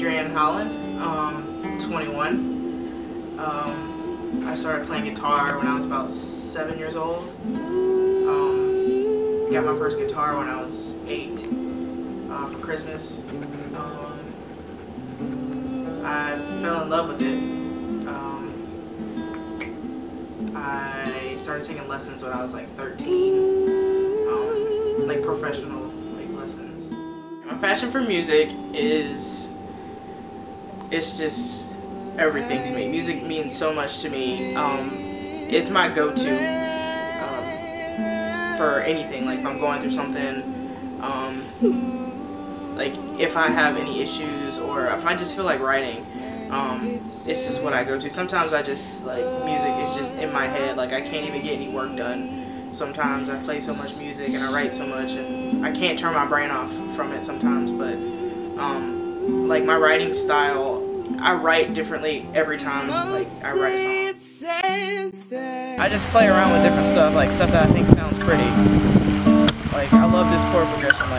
Adrienne Holland, 21. I started playing guitar when I was about 7 years old. Got my first guitar when I was 8 for Christmas. I fell in love with it. I started taking lessons when I was like 13, like professional lessons. My passion for music it's just everything to me. Music means so much to me. It's my go-to for anything. Like if I'm going through something, like if I have any issues or if I just feel like writing, it's just what I go to. Sometimes I just music is just in my head. Like I can't even get any work done. Sometimes I play so much music and I write so much and I can't turn my brain off from it sometimes. But like my writing style, I write differently every time I write a song. I just play around with different stuff, like stuff that I think sounds pretty. Like I love this chord progression,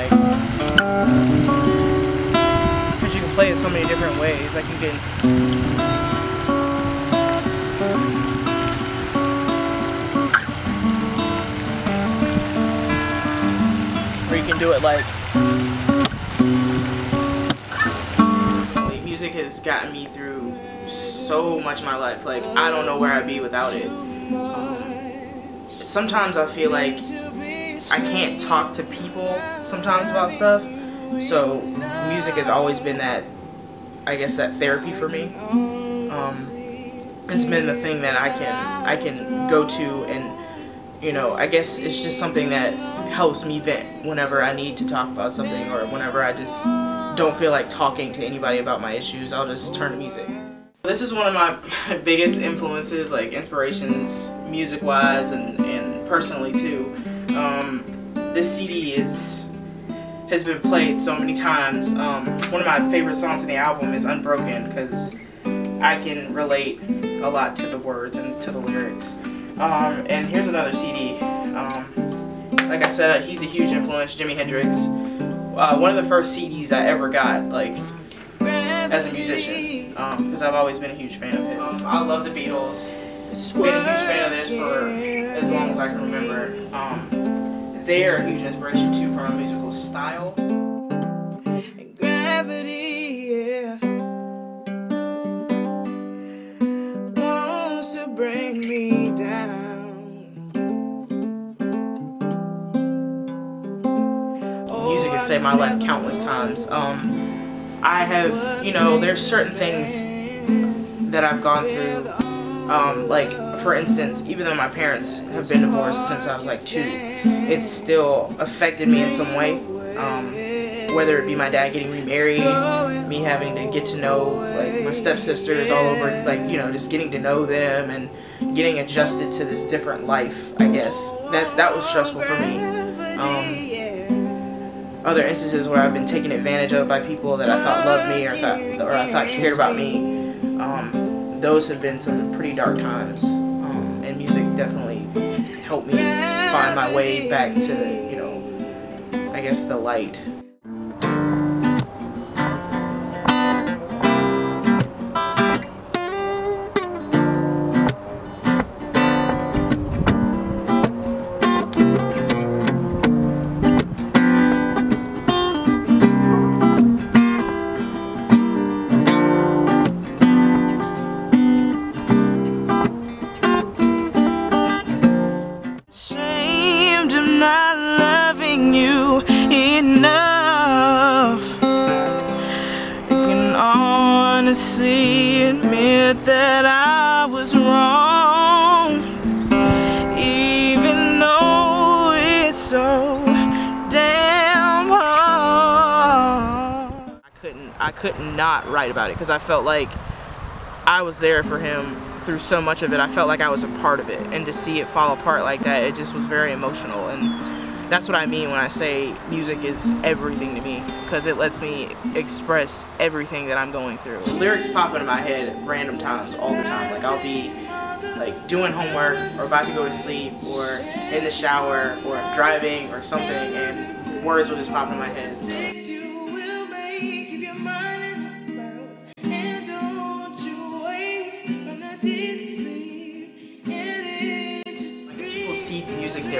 because you can play it so many different ways. Like you can do it like music has gotten me through so much of my life. Like I don't know where I'd be without it. Sometimes I feel like I can't talk to people sometimes about stuff, so music has always been that, I guess, that therapy for me. It's been the thing that I can go to, and I guess it's just something that helps me vent whenever I need to talk about something, or whenever I just don't feel like talking to anybody about my issues. I'll just turn to music. This is one of my biggest influences, like inspirations, music-wise and personally too. This CD has been played so many times. One of my favorite songs in the album is Unbroken, because I can relate a lot to the words and to the lyrics. And here's another CD. Like I said, he's a huge influence, Jimi Hendrix. One of the first CDs I ever got, like, as a musician, because I've always been a huge fan of his. I love the Beatles. Been a huge fan of this for as long as I can remember. They're a huge inspiration too for my musical style. Gravity, yeah, wants to bring me down. Music has saved my life countless times. I have, there's certain things that I've gone through, like, for instance, even though my parents have been divorced since I was like 2, it's still affected me in some way, whether it be my dad getting remarried, me having to get to know, like, my stepsisters all over, like, just getting to know them and getting adjusted to this different life, I guess. That was stressful for me. Other instances where I've been taken advantage of by people that I thought loved me or I thought cared about me, those have been some pretty dark times, and music definitely helped me find my way back to, I guess, the light. Honestly admit that I was wrong, even though it's so damn hard. I couldn't not write about it, because I felt like I was there for him through so much of it. I felt like I was a part of it, and to see it fall apart like that, it just was very emotional. And that's what I mean when I say music is everything to me, because it lets me express everything that I'm going through. Lyrics pop into my head at random times all the time. Like I'll be like doing homework or about to go to sleep or in the shower or driving or something, and words will just pop in my head. So.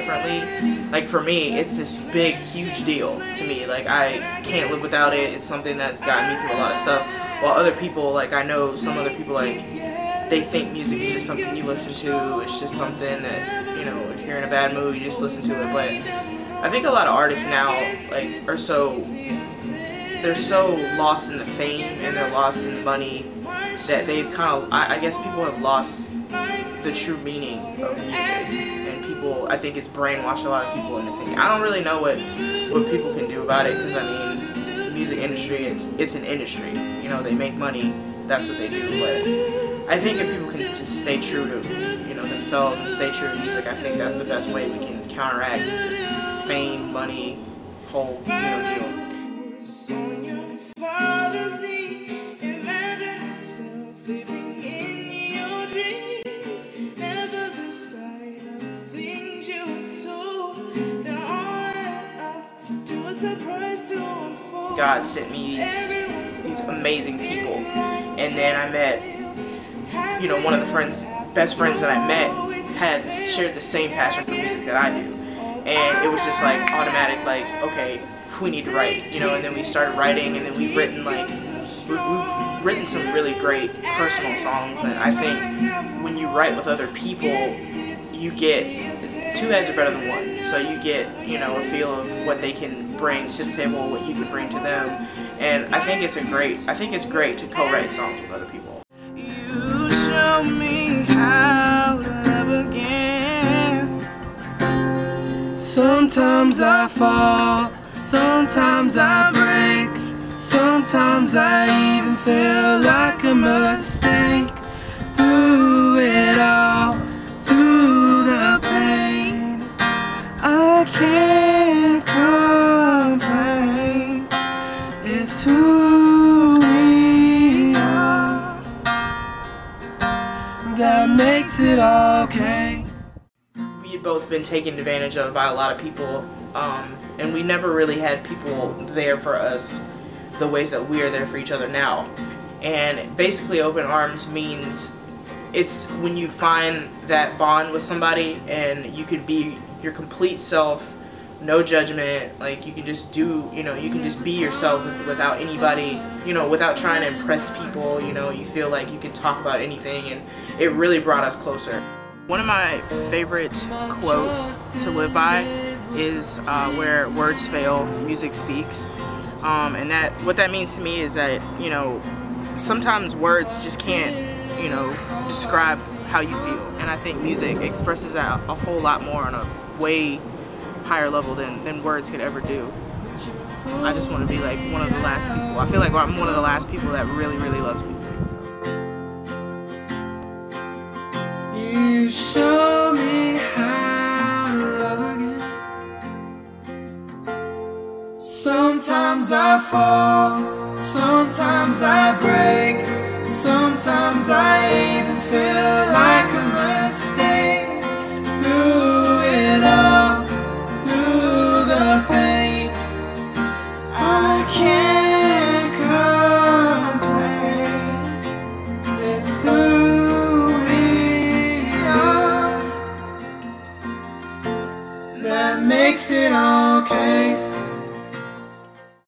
differently. Like for me, it's this big, huge deal to me. Like I can't live without it. It's something that's gotten me through a lot of stuff. While other people, like I know some other people, like they think music is just something you listen to. It's just something that, you know, if you're in a bad mood, you just listen to it. But I think a lot of artists now, like, they're so lost in the fame and they're lost in the money that they've kind of, I guess people have lost the true meaning of music. And people, I think it's brainwashed a lot of people into thinking. I don't really know what people can do about it, because I mean, the music industry, it's an industry. You know, they make money, that's what they do. But I think if people can just stay true to, you know, themselves and stay true to music, I think that's the best way we can counteract this fame, money, whole, you know, deal. God sent me these amazing people, and then I met, you know, one of the best friends that I met shared the same passion for music that I do, and it was just like automatic, like, okay, we need to write, you know. And then we started writing, and then we've written some really great personal songs. And I think when you write with other people, you get, two heads are better than one. So you get, you know, a feel of what they can bring to the table, what you can bring to them. And I think it's great to co-write songs with other people. You show me how to love again. Sometimes I fall, sometimes I break, sometimes I even feel like a mistake. Through it all, through the pain, I can't complain. It's who we are that makes it okay. We had both been taken advantage of by a lot of people, and we never really had people there for us the ways that we are there for each other now. And basically, open arms means it's when you find that bond with somebody and you can be your complete self, no judgment, like you can just do, you know, you can just be yourself without anybody, you know, without trying to impress people, you know, you feel like you can talk about anything, and it really brought us closer. One of my favorite quotes to live by is where words fail, music speaks. And what that means to me is that, you know, sometimes words just can't, you know, describe how you feel. And I think music expresses that a whole lot more on a way higher level than words could ever do. I just want to be like one of the last people. I feel like I'm one of the last people that really, really loves music. You show me how to love again. Sometimes I fall, sometimes I break, sometimes I even feel like a mistake. Through it all, through the pain, I can't complain. It's who we are that makes it okay.